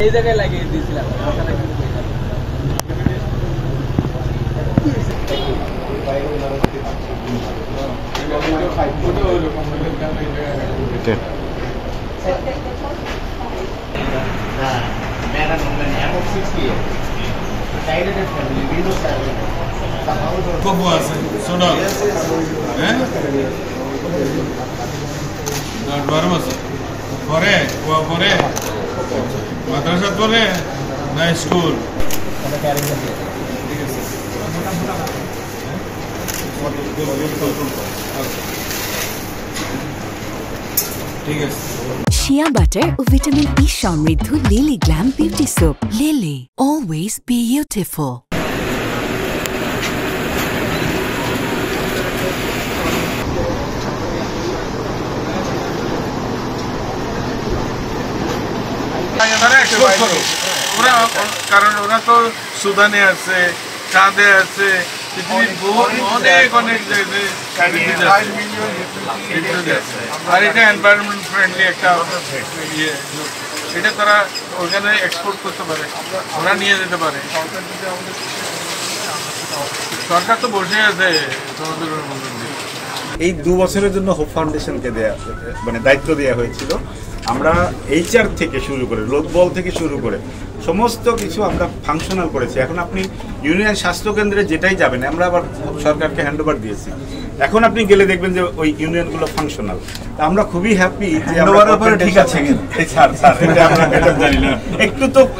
এই জায়গায় লাগিয়ে দিয়েছিলাম। Como assim? Sono. Not Barmas. Pore, pore. Madrasa pore. Na school. ঠিক আছে। শিয়া বাটার ও ভিটামিন ই সমৃদ্ধ lily glam beauty soap. Lily, always beautiful. কারণ ওরা তো সুদানে আছে, চাঁদে আছে, অনেক অনেক আর এটা এনভায়রনমেন্ট ফ্রেন্ডলি একটা ইয়ে, এটা তারা ওখানে এক্সপোর্ট করতে পারে, ওরা নিয়ে যেতে পারে। সরকার তো বসে আছে সমুদ্রের মধ্যে। এই 2 বছরের জন্য হোপ ফাউন্ডেশনকে দেয়া মানে দায়িত্ব দেওয়া হয়েছিল। আমরা HR থেকে শুরু করে লোকবল থেকে শুরু করে সমস্ত কিছু আমরা ফাংশনাল করেছি। এখন আপনি ইউনিয়ন স্বাস্থ্যকেন্দ্রে যেটাই যাবেন, আমরা আবার সরকারকে হ্যান্ডওভার দিয়েছি। এখন আপনি গেলে দেখবেন যে ওই ইউনিয়নগুলো ফাংশনাল। আমরা খুবই হ্যাপি যে আমরা ঠিক আছে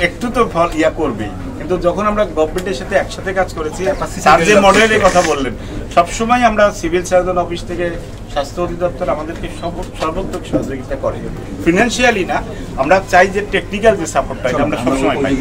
একটু তো ফল ইয়া করবেই, কিন্তু যখন আমরা গভর্নমেন্টের সাথে একসাথে কাজ করেছি, স্যার যে মডেলের কথা বললেন, সবসময় আমরা সিভিল সার্জন অফিস থেকে স্বাস্থ্য অধিদপ্তর আমাদেরকে সর্বোত্তম সহযোগিতা করে। ফিনান্সিয়ালি না, আমরা চাই যে টেকনিক্যাল যে সাপোর্টটা আমরা সবসময় পাই।